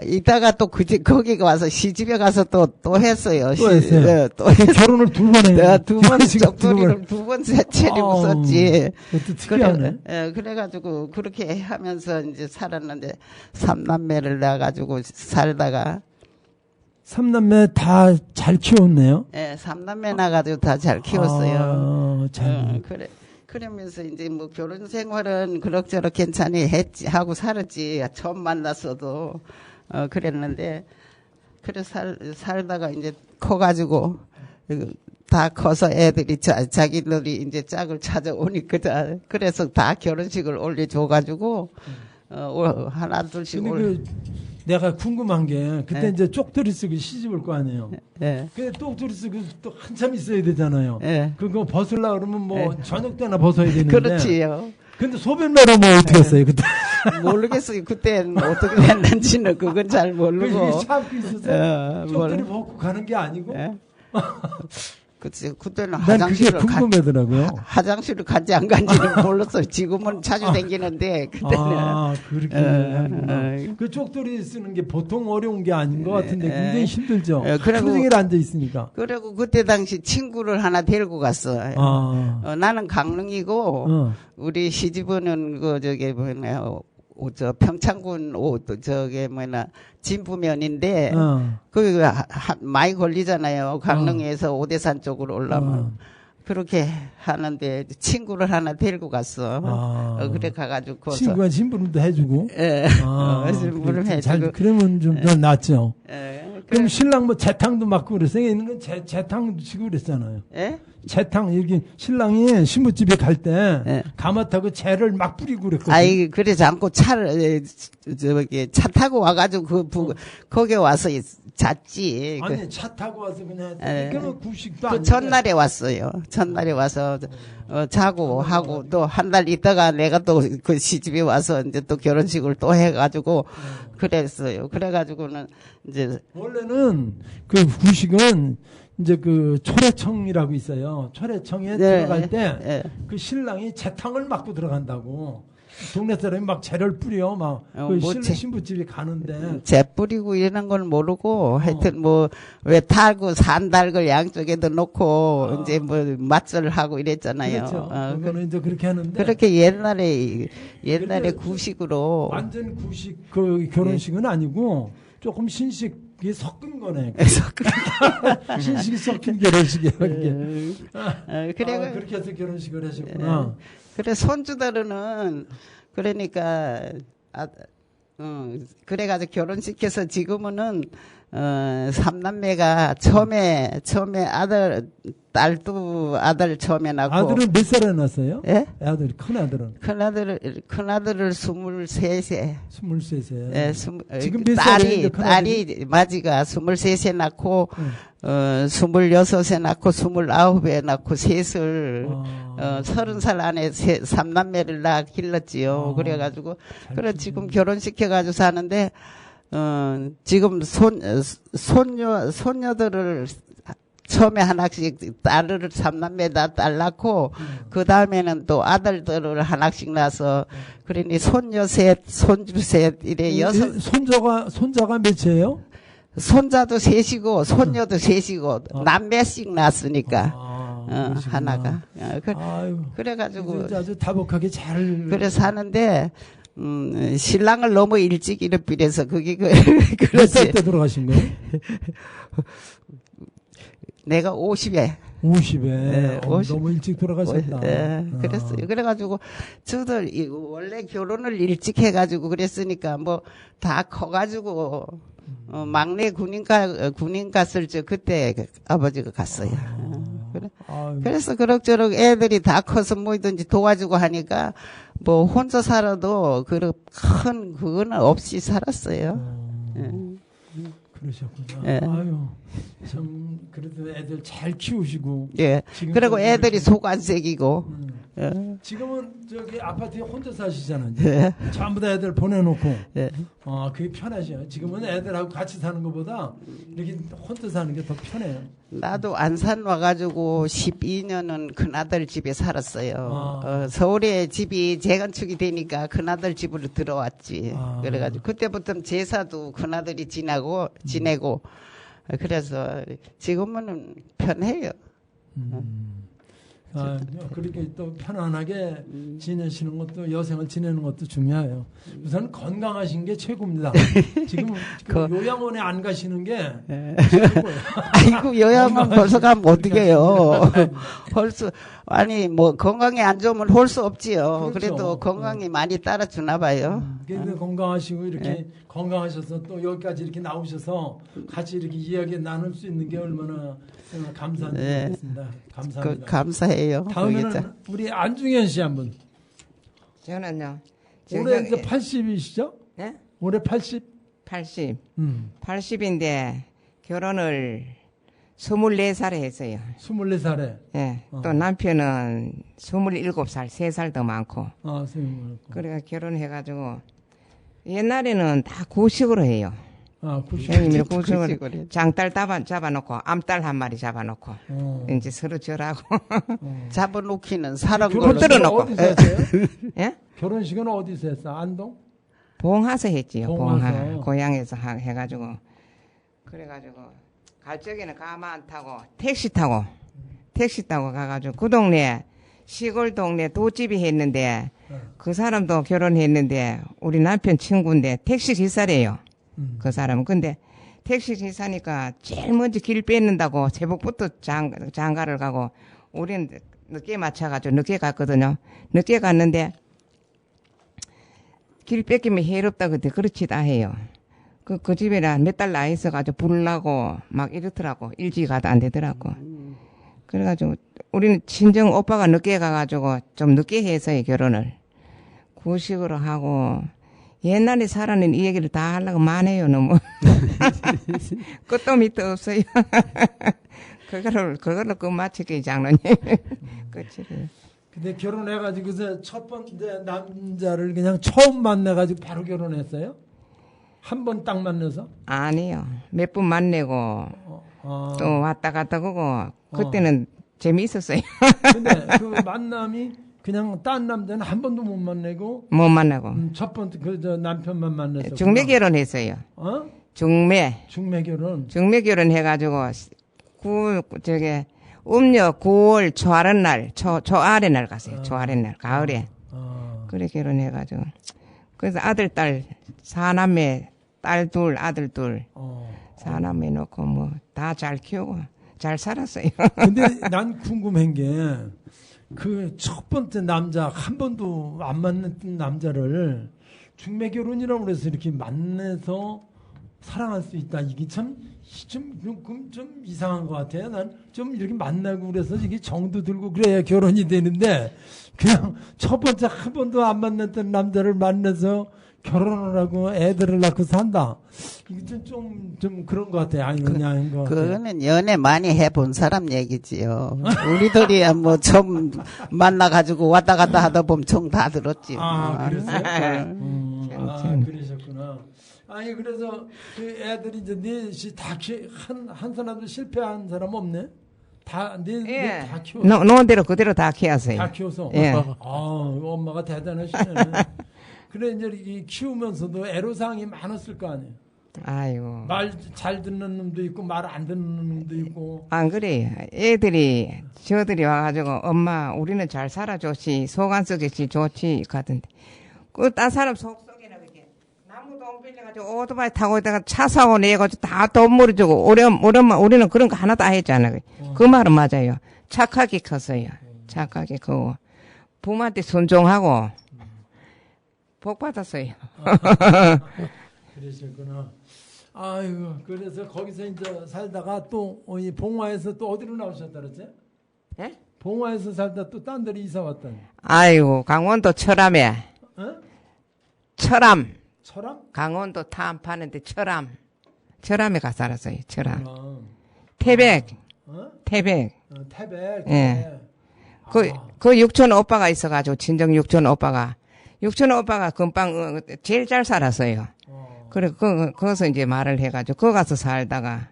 또 거기 와서 시집에 가서 또 했어요. 또 했어요. 네, 또 결혼을 2번 해요. 2번 쪽돌이를 2번 차리고 썼지. 그것도 특이하네. 그래가지고 그렇게 하면서 이제 살았는데 3남매를 낳아가지고 살다가 3남매 다 잘 키웠네요. 예, 3남매 낳아가지고 다 잘 키웠어요. 잘. 그러면서 이제 뭐 결혼 생활은 그럭저럭 괜찮이 했지 하고 살았지. 처음 만났어도 그랬는데 그래 살다가 이제 커가지고 다 커서 애들이 자기들이 이제 짝을 찾아오니까 그래서 다 결혼식을 올려줘가지고 하나 둘씩 내가 궁금한 게 그때 이제 쪽돌이 쓰고 시집을 거 아니에요. 네. 근데 쪽돌이 쓰고 또 한참 있어야 되잖아요. 네. 그거 벗으려 그러면 뭐 저녁 때나 벗어야 되는데. 그렇지요. 근데 소변매로 뭐 어떻게 했어요 그때? 모르겠어요. 그때는 어떻게 했는지는 그건 잘 모르고. 참고 있어서 쪽돌이 벗고 가는 게 아니고. 그때는 화장실을 그게 궁금하더라고요. 화장실을 간지 안 간지는 몰랐어요. 지금은 자주 다니는데 그때는. 그렇게. 그 쪽돌이 쓰는 게 보통 어려운 게 아닌 것 같은데 굉장히 힘들죠. 하루 종일 앉아 있으니까. 그리고 그때 당시 친구를 하나 데리고 갔어요. 나는 강릉이고 우리 시집은 저 평창군 저게 뭐냐 진부면인데 어. 거기 많이 걸리잖아요. 강릉에서 오대산 쪽으로 올라오면. 그렇게 하는데 친구를 하나 데리고 갔어. 그래 가가지고 거기서 친구가 심부름도 해주고. 예. 심부름 그렇지. 해주고. 그러면 좀 더 낫죠. 예. 그럼 신랑 뭐 재탕도 맡고 그랬어요. 있는 건 재탕도 치고 그랬잖아요. 예? 재탕 이렇게 신랑이 신부집에 갈 때 예. 가마타고 재를 막 뿌리고 그랬거든. 아이 그러지 않고 차를 저기 차 타고 와가지고 거기 와서 잤지. 아니 차 타고 와서 그냥 예. 그러면 구식도 그 아닌데. 전날에 왔어요. 전날에 와서 자고 하고 또 한 달 있다가 내가 또 그 시집에 와서 이제 또 결혼식을 또 해가지고 그랬어요. 그래가지고는 이제 원래는 그 구식은 이제 그 초래청이라고 있어요. 초래청에 네, 들어갈 때 예. 그 신랑이 재탕을 맡고 들어간다고. 동네 사람이 막 재를 뿌려 막 그 뭐 신부집에 가는데 재 뿌리고 이러는 걸 모르고 하여튼 뭐 왜 달고 산달걸 양쪽에도 놓고 이제 뭐 맛절을 하고 이랬잖아요. 그렇죠. 그거는 이제 그렇게 하는데 그렇게 옛날에 근데 구식으로 완전 구식 그 결혼식은 아니고 조금 신식이 섞은 거네. 신식이 섞인 결혼식이야 이게. 그래 그렇게 해서 결혼식을 하셨구나. 그래 손주들은 그러니까 그래가지고 결혼시켜서 지금은 삼남매가 처음에 딸도 아들 처음에 낳고 아들은 몇 살에 낳았어요? 예? 아들 큰 아들은 큰아들을 23세 23세. 예, 지금 몇 살이에요, 딸이 마지가 23세 낳고 26세 낳고 29에 낳고 셋을 30살 안에 삼남매를 낳아 길렀지요. 그래가지고 그래 지금 결혼시켜가지고 사는데 지금 손녀들을 처음에 하나씩 딸을 삼남매 다 딸 낳고 그 다음에는 또 아들들을 하나씩 낳아서 그러니 손녀 셋, 손주 셋 이래 여섯 손자가 몇이에요? 손자도 셋이고 손녀도 셋이고 남매씩 낳았으니까 그러시구나. 하나가 아유, 그래가지고 아주 다복하게 잘 그래 사는데 신랑을 너무 일찍 잃어버려서 그게 몇 살 그렇지. 때 돌아가신 거예요? 내가 50에 50에 네, 50. 너무 일찍 돌아가셨다. 그랬어요. 그래가지고 저들 원래 결혼을 일찍 해가지고 그랬으니까 뭐 다 커가지고 막내 군인 갔을 적 그때 아버지가 갔어요. 그래. 그래서 그럭저럭 애들이 다 커서 뭐든지 도와주고 하니까 뭐 혼자 살아도 큰 그거는 없이 살았어요. 그러셨구나. 예. 아유, 참 그래도 애들 잘 키우시고. 예. 그리고 애들이 속안색이고. 지금은 저기 아파트에 혼자 사시잖아요. 예. 전부 다 애들 보내놓고. 예. 그게 편하죠. 지금은 애들하고 같이 사는 것보다 이렇게 혼자 사는 게 더 편해요. 나도 안산 와가지고 12년은 큰아들 집에 살았어요. 서울에 집이 재건축이 되니까 큰아들 집으로 들어왔지. 그래가지고 그때부터 제사도 큰아들이 지내고 그래서 지금은 편해요. 그렇게 또 편안하게 지내시는 것도 여생을 지내는 것도 중요해요. 우선 건강하신 게 최고입니다. 지금 요양원에 안 가시는 게 최고예요. 아이고 요양원 벌써 가면 어떡해요. 벌써 아니 뭐 건강이 안 좋으면 할 수 없지요. 그렇죠. 그래도 건강이 많이 따라주나 봐요. 건강하시고 이렇게 건강하셔서 또 여기까지 이렇게 나오셔서 같이 이렇게 이야기 나눌 수 있는 게 얼마나 감사한 일이겠습니다. 감사합니다. 감사해요. 다음에는 우리 안중현 씨 한번. 저는요. 올해 이제 80이시죠? 네? 올해 80? 80. 80인데 결혼을 24살에 했어요. 24살에. 예. 또 남편은 27살, 3살 더 많고. 그래가 결혼해가지고 옛날에는 다 구식으로 해요. 형님이 구식으로 장딸 잡아놓고 암딸 한 마리 잡아놓고 이제 서로 절하고 잡아놓기는 사람 걸로 들어놓고. 어디서 했어요? 예? 결혼식은 어디서 했어? 안동? 봉화서 했지요. 봉화. 고향에서 해가지고 그래가지고 갈 적에는 가마 안 타고 택시 타고 가가지고 그 동네 시골 동네 도집이 했는데 그 사람도 결혼했는데 우리 남편 친구인데 택시 기사래요. 그 사람은. 근데 택시 기사니까 제일 먼저 길 뺏는다고 새벽부터 장가를 가고 우리는 늦게 맞춰가지고 늦게 갔거든요. 늦게 갔는데 길 뺏기면 해롭다 그때 그렇지다 해요. 그 집에는 몇 달 나이 있어가지고 부르려고 막 이렇더라고. 일찍 가도 안 되더라고. 그래가지고 우리는 친정 오빠가 늦게 가가지고 좀 늦게 해서요 결혼을. 구식으로 하고 옛날에 살아낸 이 얘기를 다 하려고 많아요 너무. 끝도 밑도 없어요. 그걸로 끝마치게 장로님. 끝이래요. 근데 결혼해가지고서 첫 번째 남자를 그냥 처음 만나가지고 바로 결혼했어요? 한 번 딱 만나서? 아니요. 몇 번 만나고 또 왔다 갔다 가고 그때는 재미있었어요. 근데 그 만남이 그냥 딴 남자는 한 번도 못 만나고 못 만나고 첫 번째 저 남편만 만났어. 중매 결혼했어요. 중매 결혼 해가지고 음력 9월 초하는 날 초아래 날 갔어요. 초아래 날 가을에 그래 결혼해가지고 그래서 아들 딸 4남매 딸 둘 아들 둘 4남매 놓고 뭐 다 잘 키우고 잘 살았어요. 근데 난 궁금한 게 그 첫 번째 남자 한 번도 안 만났던 남자를 중매 결혼이라고 그래서 이렇게 만나서 사랑할 수 있다. 이게 좀 이상한 것 같아요. 난 좀 이렇게 만나고 그래서 이게 정도 들고 그래야 결혼이 되는데 그냥 첫 번째 한 번도 안 만났던 남자를 만나서 결혼을 하고 애들을 낳고 산다. 이게 좀 그런 것 같아요. 아니냐 하는 거. 그거는 연애 많이 해본 사람 얘기지요. 우리들이야 뭐 좀 만나가지고 왔다 갔다 하다 보면 정 다 들었지요. 그랬어요? 그러셨구나. 아니 그래서 그 애들이 이제 넷이 한 사람도 실패한 사람 없네? 다 키웠어. 놓은 대로 그대로 다 키웠어요. 다 키워서. 예. 엄마가 대단하시네. 그래 이제 키우면서도 애로사항이 많았을 거 아니에요. 아이고. 말 잘 듣는 놈도 있고 말 안 듣는 놈도 있고. 안 그래요. 저들이 와가지고 엄마 우리는 잘 살아줬지 속 안 썩겠지 좋지 가던데. 그 딴 사람 속속에는 그게 나무 돈 빌려가지고 오토바이 타고 있다가 차 사고 내가지고 다 돈 물어주고 우리는 그런 거 하나도 안 했잖아요. 그 말은 맞아요. 착하게 컸어요. 착하게 크고 부모한테 순종하고 복 받았어요. 그러셨구나. 아이고, 그래서 거기서 이제 살다가 또, 이 봉화에서 또 어디로 나오셨다 그랬지? 예? 봉화에서 살다 또 딴 데로 이사 왔다니. 아이고, 강원도 철암에. 철암. 철암? 강원도 탐 파는데 철암에 가 살았어요, 철암. 태백. 태백. 태백. 예. 그 육촌 오빠가 있어가지고, 친정 육촌 오빠가 금방 제일 잘 살았어요. 그래, 거기서 이제 말을 해가지고, 거기 가서 살다가,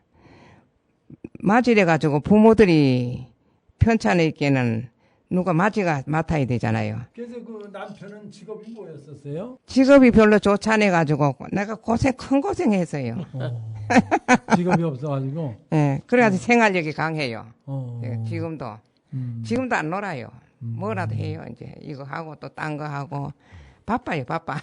맞이래가지고 부모들이 편찮으니까는 누가 맞이가 맡아야 되잖아요. 그래서 그 남편은 직업이 뭐였었어요? 직업이 별로 좋지 않아가지고, 내가 큰 고생했어요. 직업이 없어가지고? 예, 그래가지고 생활력이 강해요. 지금도. 지금도 안 놀아요. 뭐라도 해요, 이제. 이거 하고 또 딴 거 하고. 바빠요, 바빠.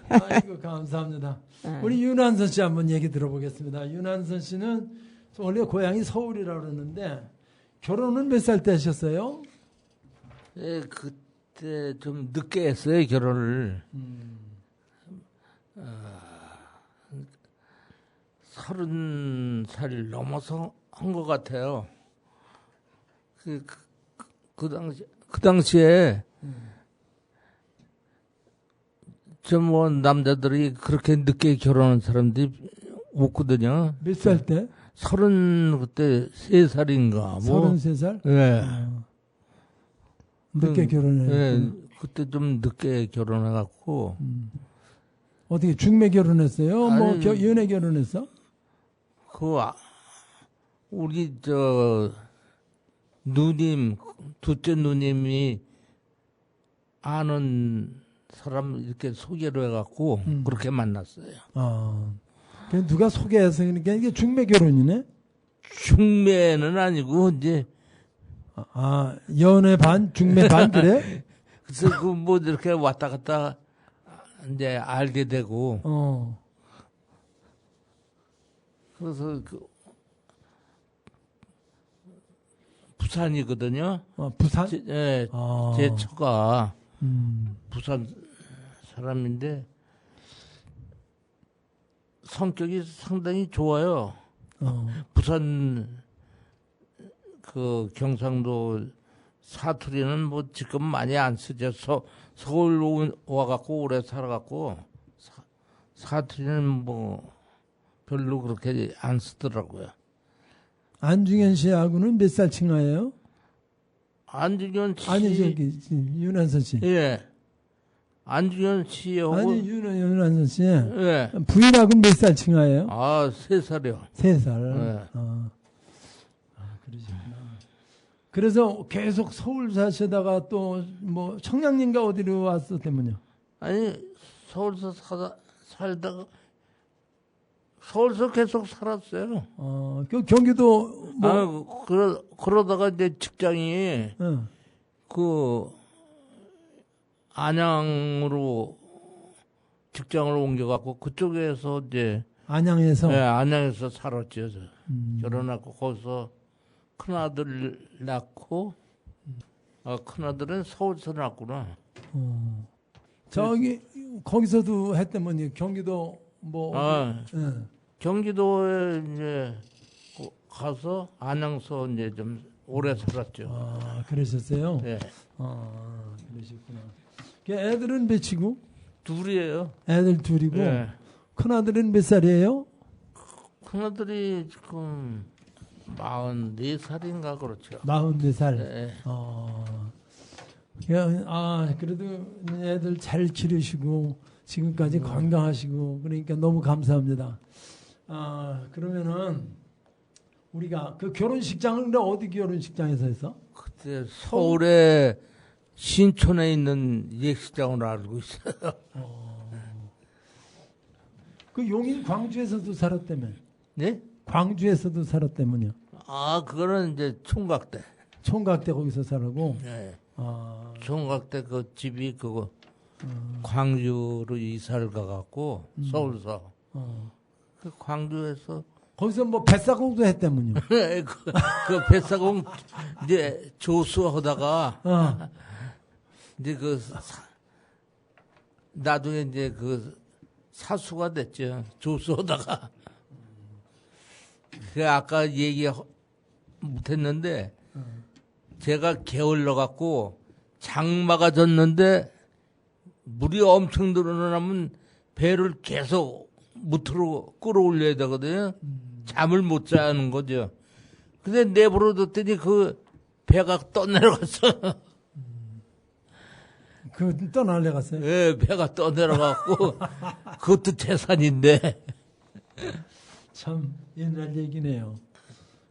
아이고, 감사합니다. 우리 윤한선 씨 한번 얘기 들어보겠습니다. 윤한선 씨는 원래 고향이 서울이라고 그러는데, 결혼은 몇 살 때 하셨어요? 예, 그때 좀 늦게 했어요, 결혼을. 30살 넘어서 한 것 같아요. 그 당시에, 뭐 남자들이 그렇게 늦게 결혼한 사람들이 없거든요. 몇 살 때? 그때 3살인가. 33살? 예. 늦게 결혼해. 예, 그때 좀 늦게 결혼해갖고. 어떻게 중매 결혼했어요? 아니, 뭐 연애 결혼했어? 우리 둘째 누님이 아는 사람 이렇게 소개로 해갖고 그렇게 만났어요. 그냥 누가 소개해서 그러니까 이게 중매 결혼이네? 중매는 아니고 이제 연애 반, 중매 반 그래? 그래서 그 뭐 이렇게 왔다 갔다 이제 알게 되고 그래서 그 부산이거든요. 부산? 예, 제 처가 부산 사람인데 성격이 상당히 좋아요. 부산 그 경상도 사투리는 뭐 지금 많이 안 쓰죠. 서울 와갖고 오래 살아갖고 사투리는 뭐 별로 그렇게 안 쓰더라고요. 안중현 씨하고는 몇 살 친하예요? 안중현 씨. 아니, 저기, 윤한선 씨. 예. 안중현 씨하고. 아니, 윤한선 씨. 예. 부인하고는 몇 살 친하예요? 3살이요. 3살. 예. 그러시구나. 그래서 계속 서울 사시다가 또 뭐 청량리인가 어디로 왔어 때문요? 아니, 서울서 살다가 서울서 계속 살았어요. 그 경기도 뭐 그러다가 이제 직장이 그 안양으로 직장을 옮겨갖고 그쪽에서 이제 안양에서 네, 안양에서 살았죠. 결혼하고 거기서 큰 아들 낳고 큰 아들은 서울서 낳았구나. 저기 거기서도 했다면요. 경기도 뭐 경기도에 이제 가서 안양서 이제 좀 오래 살았죠. 그러셨어요? 네. 그러셨구나. 애들은 몇이고? 둘이에요. 애들 둘이고. 네. 큰 아들은 몇 살이에요? 큰 아들이 지금 44살인가 그렇죠. 44살. 네. 그래도 애들 잘 기르시고 지금까지 건강하시고 그러니까 너무 감사합니다. 그러면은 우리가 그 결혼식장은 어디 결혼식장에서 했어? 그때 서울에 신촌에 있는 예식장으로 알고 있어요. 그 용인 광주에서도 살았다며? 네? 광주에서도 살았다면요? 그거는 이제 총각 때. 총각 때 거기서 살고? 네. 총각 때 그 집이 그거 광주로 이사를 가갖고 서울서. 그 광주에서 거기서 뭐 뱃사공도 했다면요? 그 뱃사공 이제 조수하다가 이제 나중에 이제 그 사수가 됐죠. 조수하다가. 그 아까 얘기 못했는데 제가 게을러 갖고 장마가 졌는데 물이 엄청 늘어나면 배를 계속 무트로 끌어올려야 되거든요. 잠을 못 자는 거죠. 근데 내버려뒀더니 그 배가 떠내려갔어. 그 떠날려갔어요? 예, 배가 떠내려갔고 그것도 재산인데. 참 옛날 얘기네요.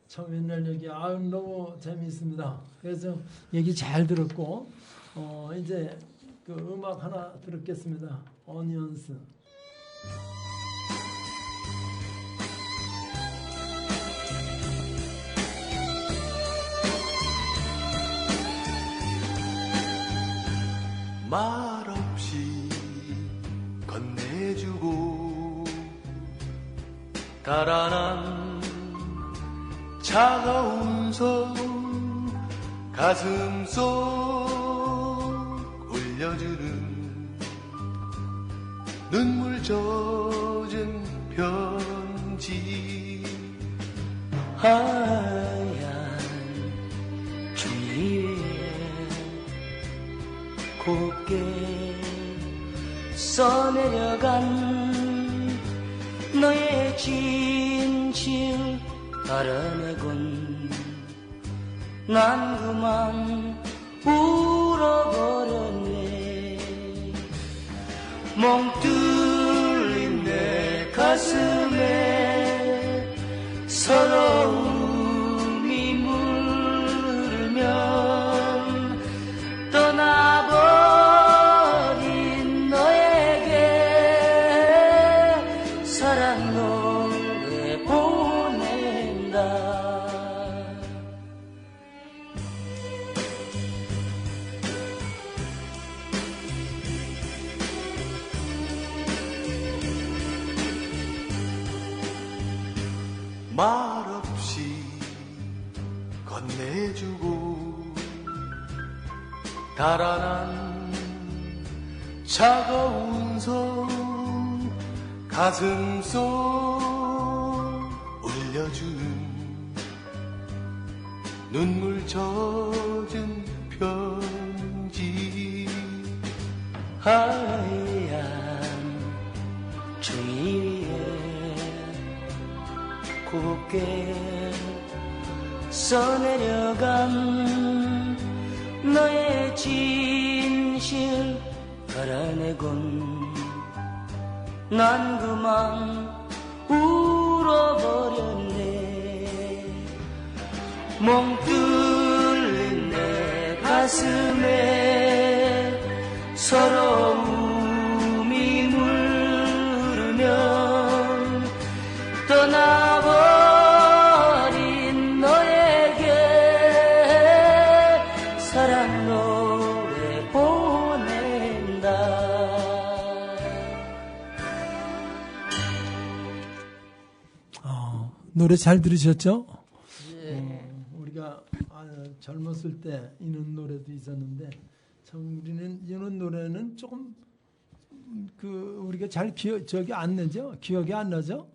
참 옛날 얘기. 너무 재미있습니다. 그래서 얘기 잘 들었고 이제 그 음악 하나 들었겠습니다. 어니언스. 말없이 건네주고 달아난 차가운 손 가슴 속 올려주는 눈물 젖은 편지 하얀 길 위에 곱게 써내려간 너의 진실 알아내곤 난 그만 울어버렸네. 멍 뚫린 내 가슴에 서러움이 물면 떠나버린 너에게 사랑 노래 보낸다. 말없이 건네주고 달아난 차가운 손 가슴 속 올려주는 눈물 젖은 편지 하얀 종이 위에 곱게 써내려간 너의 진실 알아내곤 난 그만 울어버렸네. 멍 뚫린 내 가슴에 서러움이 물으면 떠나버린 너에게 사랑 노래 보낸다. 노래 잘 들으셨죠? 우리가 젊었을 때 이런 노래도 있었는데 참 우리는 이런 노래는 조금 우리가 잘 기억이 안 나죠? 기억이 안 나죠?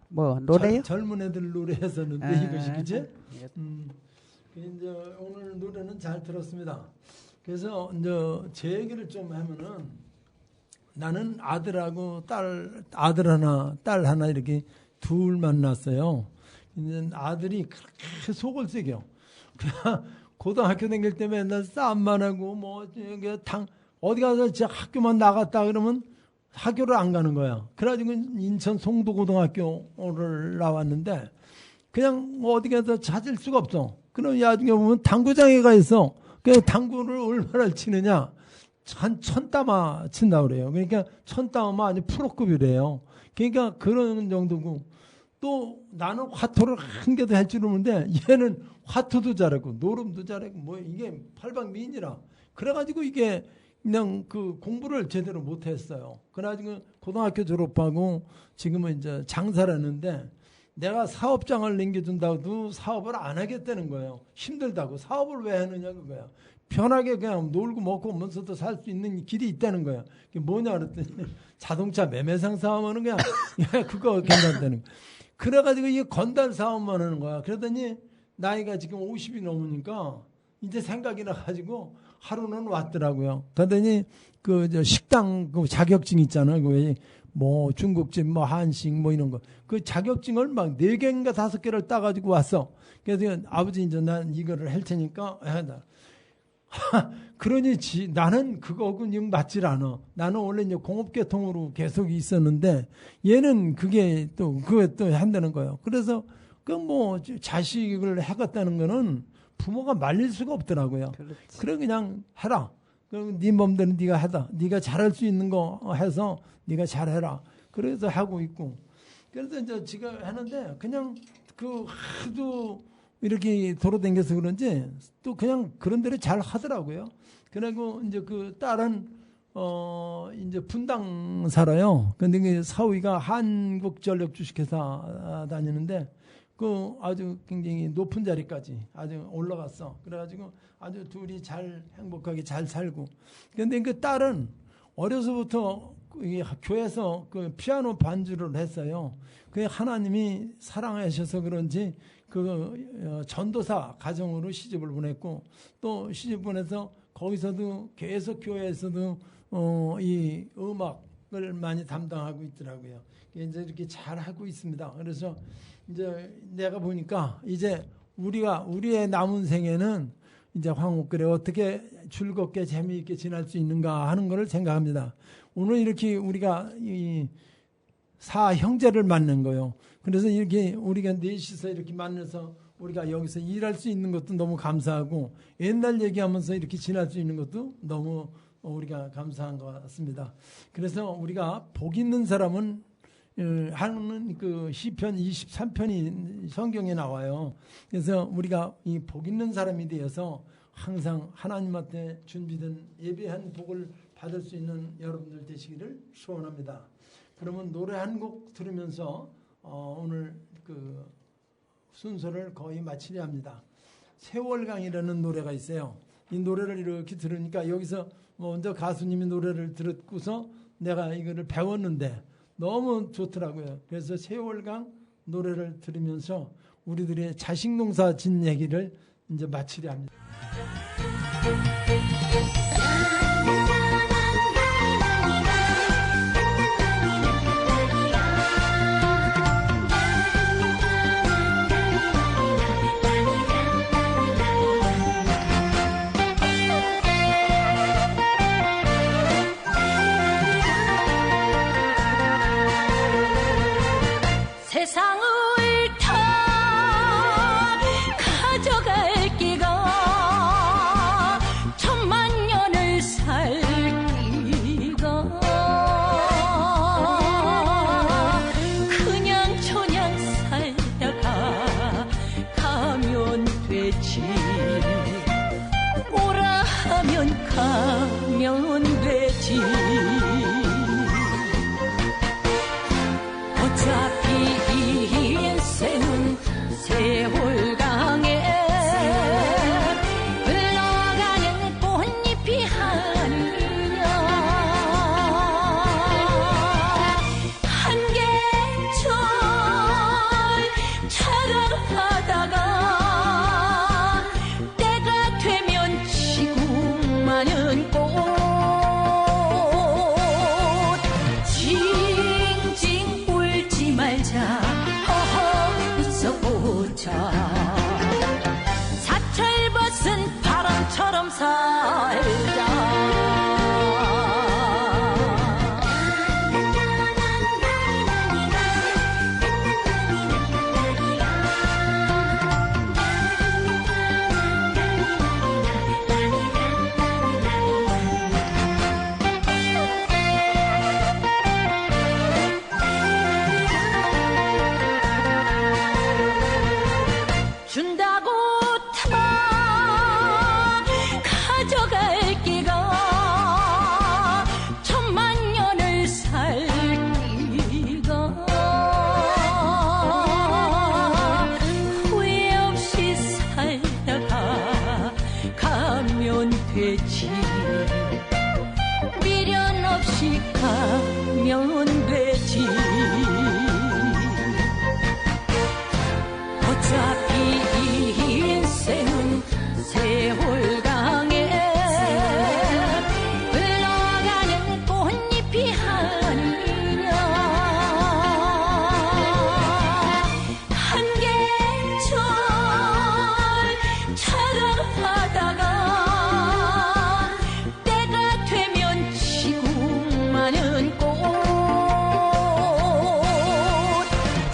뭐 노래요? 젊은 애들 노래 했었는데 이것이 그지? 이제 오늘 노래는 잘 들었습니다. 그래서 이제 제 얘기를 좀 하면은 나는 아들하고 아들 하나, 딸 하나 이렇게 둘 만났어요. 이제 아들이 그렇게 속을 새겨. 그냥 고등학교 다닐 때 맨날 싸움만 하고 어디 가서 진짜 학교만 나갔다 그러면 학교를 안 가는 거야. 그래가지고 인천 송도고등학교를 나왔는데 그냥 어디 가서 찾을 수가 없어. 그럼 나중에 보면 당구장에 가 있어. 그 당구를 얼마나 치느냐? 한 1000따마 친다 그래요. 그러니까 1000따마 아주 프로급이래요. 그러니까 그런 정도고 또 나는 화투를 한 개도 할 줄 모르는데 얘는 화투도 잘하고 노름도 잘하고 뭐 이게 팔방미인이라 그래가지고 이게 그냥 그 공부를 제대로 못했어요. 그래가지고 고등학교 졸업하고 지금은 이제 장사를 하는데 내가 사업장을 넘겨준다고도 사업을 안 하겠다는 거예요. 힘들다고. 사업을 왜 하느냐 그거야. 편하게 그냥 놀고 먹고 오면서도 살 수 있는 길이 있다는 거야. 그게 뭐냐 그랬더니 자동차 매매상 사업하는 그냥 그거 괜찮다는 거야. 그래가지고 이게 건달 사업만 하는 거야. 그러더니 나이가 지금 50이 넘으니까 이제 생각이 나가지고 하루는 왔더라고요. 그러더니 저 식당 그 자격증 있잖아. 뭐 중국집 뭐 한식 뭐 이런 거. 그 자격증을 막 4개인가 5개를 따가지고 왔어. 그래서 아버지 이제 난 이거를 할 테니까 해다. 그러니 나는 그거하고 맞질 않아. 나는 원래 이제 공업계통으로 계속 있었는데 얘는 그게 또 한다는 거예요. 그래서 그 뭐 자식을 해갔다는 거는 부모가 말릴 수가 없더라고요. 그래 그냥 해라. 그럼 네 맘대로 네가 해라. 네가 잘할 수 있는 거 해서 네가 잘해라. 그래서 하고 있고. 그래서 이제 지금 하는데 그냥 하도 이렇게 돌아다녀서 그런지 또 그냥 그런 대로 잘 하더라고요. 그리고 이제 그 딸은 이제 분당 살아요. 근데 그 사위가 한국전력 주식회사 다니는데 그 아주 굉장히 높은 자리까지 아주 올라갔어. 그래가지고 아주 둘이 잘 행복하게 잘 살고. 근데 그 딸은 어려서부터 교회에서 그 피아노 반주를 했어요. 그 하나님이 사랑하셔서 그런지 전도사 가정으로 시집을 보냈고 또 시집 보내서 거기서도 계속 교회에서도 이 음악을 많이 담당하고 있더라고요. 이제 이렇게 잘 하고 있습니다. 그래서 이제 내가 보니까 이제 우리의 남은 생에는 이제 황옥글에 어떻게 즐겁게 재미있게 지날 수 있는가 하는 것을 생각합니다. 오늘 이렇게 우리가 이 사형제를 만난 거예요. 그래서 이렇게 우리가 넷이서 이렇게 만나서 우리가 여기서 일할 수 있는 것도 너무 감사하고 옛날 얘기하면서 이렇게 지날 수 있는 것도 너무 우리가 감사한 것 같습니다. 그래서 우리가 복 있는 사람은 하는 그 시편 23편이 성경에 나와요. 그래서 우리가 이 복 있는 사람이 되어서 항상 하나님한테 준비된 예배한 복을 받을 수 있는 여러분들 되시기를 소원합니다. 그러면 노래 한 곡 들으면서 오늘 그 순서를 거의 마치려 합니다. 세월강이라는 노래가 있어요. 이 노래를 이렇게 들으니까 여기서 먼저 가수님이 노래를 듣고서 내가 이거를 배웠는데 너무 좋더라고요. 그래서 세월강 노래를 들으면서 우리들의 자식 농사 짓는 얘기를 이제 마치려 합니다. 세상을 다 가져갈 기가 천만 년을 살 기가 그냥 저냥 살다가 가면 되지 오라 하면 가면 되지 어차피 인생은 세월강에 흘러가는 꽃잎이 아니냐 한계절 차가하다가 때가 되면 지고 마는 꽃 징징 울지 말자 사철 벗은 바람처럼 살자 준다고 다 가져갈 기가 천만 년을 살 기가 후회 없이 살다가 가면 되지 미련 없이 가면 되지 어차피 인생은 세월강에 흘러가는 꽃잎이 아니냐 한계절 차가하다가 때가 되면 지고 마는 꽃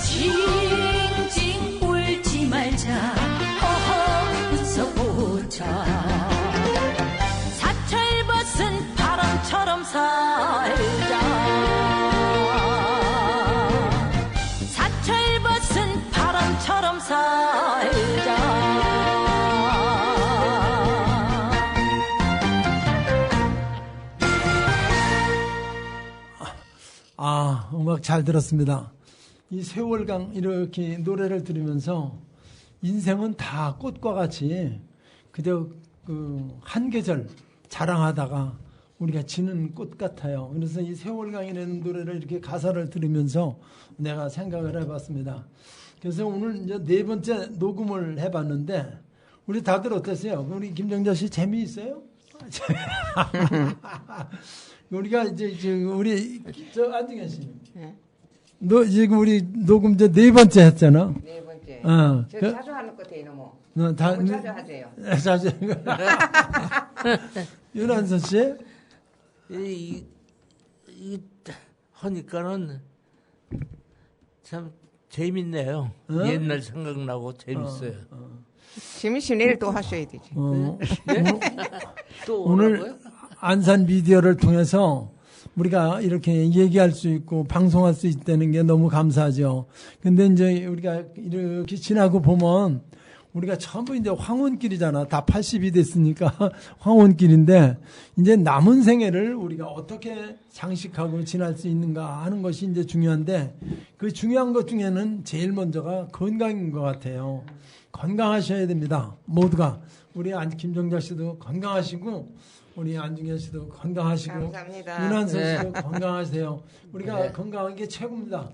징징 울지 말자 사철 벗은 바람처럼 살자 사철 벗은 바람처럼 살자 음악 잘 들었습니다. 이 세월강 이렇게 노래를 들으면서 인생은 다 꽃과 같이 그저 한 계절 자랑하다가 우리가 지는 꽃 같아요. 그래서 이 세월강이라는 노래를 이렇게 가사를 들으면서 내가 생각을 해봤습니다. 그래서 오늘 이제 4번째 녹음을 해봤는데 우리 다들 어땠어요? 우리 김정자 씨 재미있어요? 우리가 이제 우리 안중현 씨, 너 지금 우리 녹음 이제 4번째 했잖아. 4번째. 저 자주 하는 것 같아요, 너무. 자주 하세요. 자주. 윤한선 씨? 이 하니까는 참 재밌네요. 옛날 생각나고 재밌어요. 재밌으면 내일 또 하셔야 되지. 또 오늘 안산 미디어를 통해서 우리가 이렇게 얘기할 수 있고 방송할 수 있다는 게 너무 감사하죠. 근데 이제 우리가 이렇게 지나고 보면 우리가 전부 이제 황혼길이잖아. 다 80이 됐으니까 황혼길인데 이제 남은 생애를 우리가 어떻게 장식하고 지날 수 있는가 하는 것이 이제 중요한데 그 중요한 것 중에는 제일 먼저가 건강인 것 같아요. 건강하셔야 됩니다. 모두가. 우리 김정자 씨도 건강하시고 우리 안중현 씨도 건강하시고 감사합니다. 윤한선 씨도 네. 건강하세요. 우리가 네. 건강한 게 최고입니다.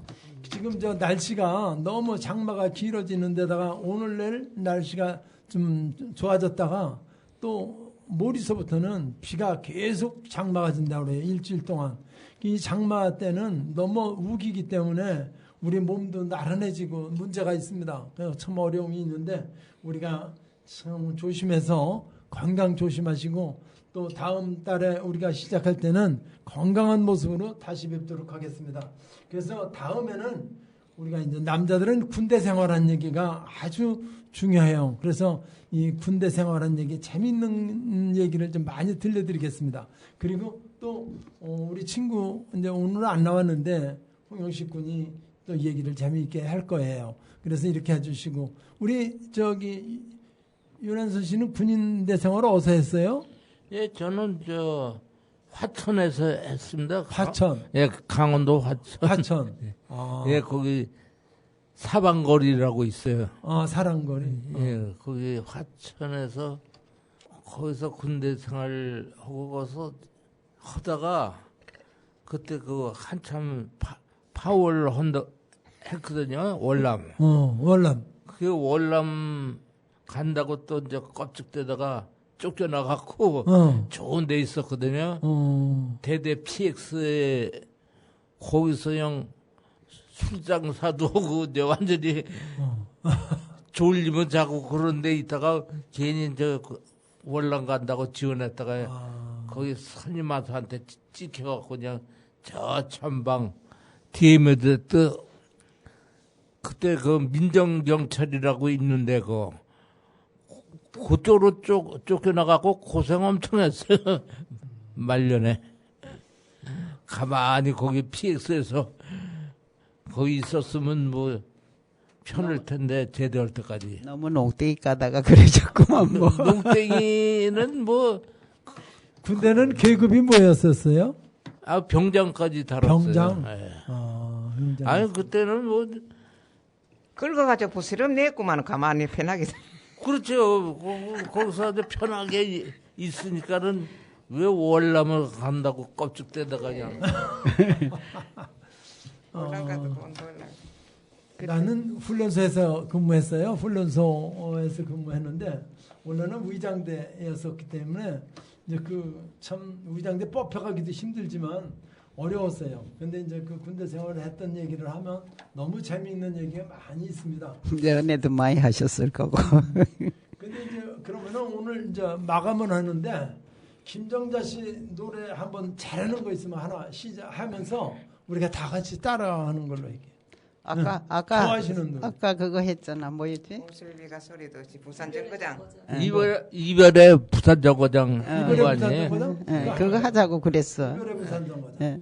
지금 저 날씨가 너무 장마가 길어지는 데다가 오늘 내일 날씨가 좀 좋아졌다가 또 모리서부터는 비가 계속 장마가 진다고 그래요. 일주일 동안. 이 장마 때는 너무 우기기 때문에 우리 몸도 나른해지고 문제가 있습니다. 그래서 참 어려움이 있는데 우리가 참 조심해서 건강 조심하시고 또 다음 달에 우리가 시작할 때는 건강한 모습으로 다시 뵙도록 하겠습니다. 그래서 다음에는 우리가 이제 남자들은 군대 생활한 얘기가 아주 중요해요. 그래서 이 군대 생활한 얘기, 재밌는 얘기를 좀 많이 들려드리겠습니다. 그리고 또 우리 친구 이제 오늘 안 나왔는데 홍영식 군이 또 얘기를 재미있게 할 거예요. 그래서 이렇게 해주시고 우리 저기 윤한선 씨는 군인대 생활을 어디서 했어요? 예, 저는 화천에서 했습니다. 화천. 예, 강원도 화천. 화천. 아. 예, 거기 사방거리라고 있어요. 아, 사랑거리. 예, 거기 화천에서 거기서 군대 생활하고 가서 하다가 그때 그 한참 파월 했거든요. 월남. 월남. 그 월남 간다고 또 이제 껍질대다가 쫓겨나갖고 좋은 데 있었거든요. 대대 PX에 거기서 그냥 술장사도 하고 이제 완전히 졸리면 자고 그런 데 있다가 괜히 월남 간다고 지원했다가 거기 선임마사한테 찍혀갖고 그냥 저 천방 DM에도 또 그때 그 민정경찰이라고 있는데 그쪽으로 쫓겨나가고 고생 엄청 했어요. 말년에. 가만히 거기 PX에서 거기 있었으면 뭐 편할 텐데 제대할 때까지. 너무 농땡이 까다가 그래졌구만 뭐. 농땡이는 뭐 군대는 계급이 뭐였었어요? 병장까지 달았어요. 병장? 예. 병장. 아니 그때는 뭐 긁어가지고 부스럼 냈구만 가만히 편하게. 그렇죠. 거기서 아주 편하게 있으니까는 왜 월남을 간다고 껍질대다가 그냥. 나는 훈련소에서 근무했어요. 훈련소에서 근무했는데 원래는 의장대였었기 때문에 이제 참 의장대 뽑혀가기도 힘들지만 어려웠어요. 근데 이제 그 군대 생활을 했던 얘기를 하면 너무 재미있는 얘기가 많이 있습니다. 연애도 많이 하셨을 거고. 근데 이제 그러면은 오늘 이제 마감을 하는데 김정자 씨 노래 한번 잘하는 거 있으면 하나 시작하면서 우리가 다 같이 따라하는 걸로 얘기해. 아까 좋아하시는 노래. 아까 그거 했잖아. 뭐였지? 슬비가 소리도 없이 부산 정거장. 이별의 부산 정거장 이별의 그거 부산 아니에요? 정거장? 예, 그거 하자고 그랬어. 이별의 부산 정거장. 예.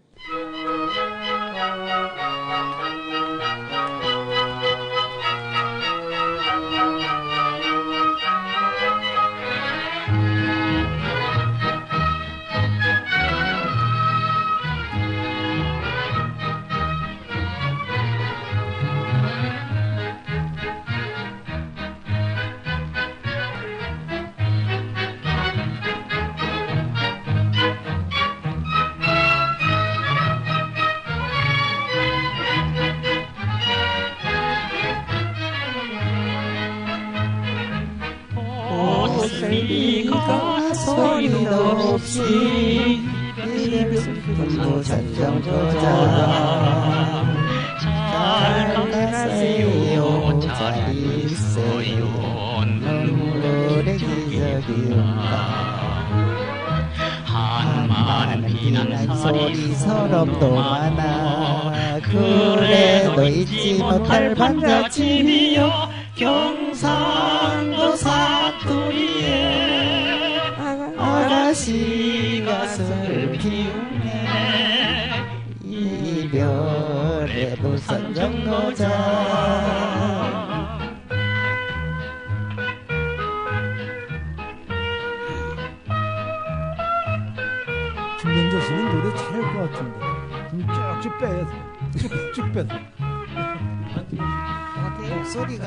슬비가 소리도 없이 이별도 산정거장 잘 가세요 잘 있어요 눈물의 기적이었다 한마는 비난 소리 서럽도 많아 그래도 잊지 못할 반자집이여 경상도 사투리에 아가씨가 슬피우네 이별의 부산 정거장 김영자 씨는 노래 잘할 것 같은데. 좀 쭉쭉 빼서. 쭉쭉 빼서. 목소리가.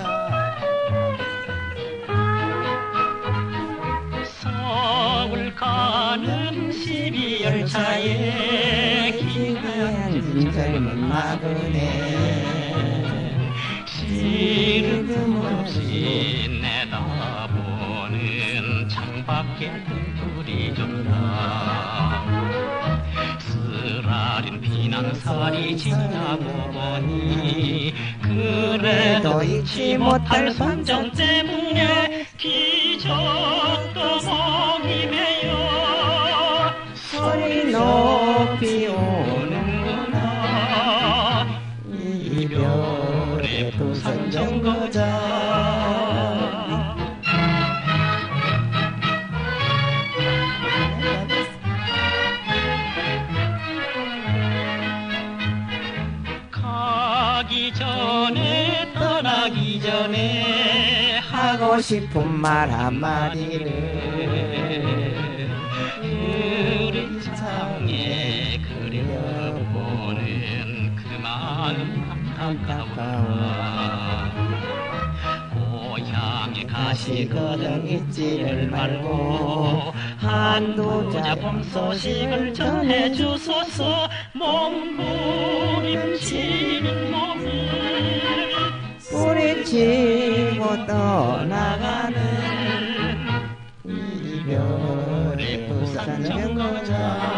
서울 가는 12열차에 기대한 젊은 마그네 시름없이 내다보는 창밖에 등불이 좋다 쓰라린 피난살이 지나고 보니 그래도 잊지 못할 선정 때문에 기적도 먹이매요 소리 높이 오는구나 이별의 부산 정거장 가기 전에 떠나기 전에 하고 싶은 말 한마디를 우리 창에 그려보는 그 마음 안타까워 고향에 가시거든 잊지를 말고 한두 작품 소식을 전해주소서 몸부림치는 몸을 뿌리치고 떠나가는 이별의 부산 정거장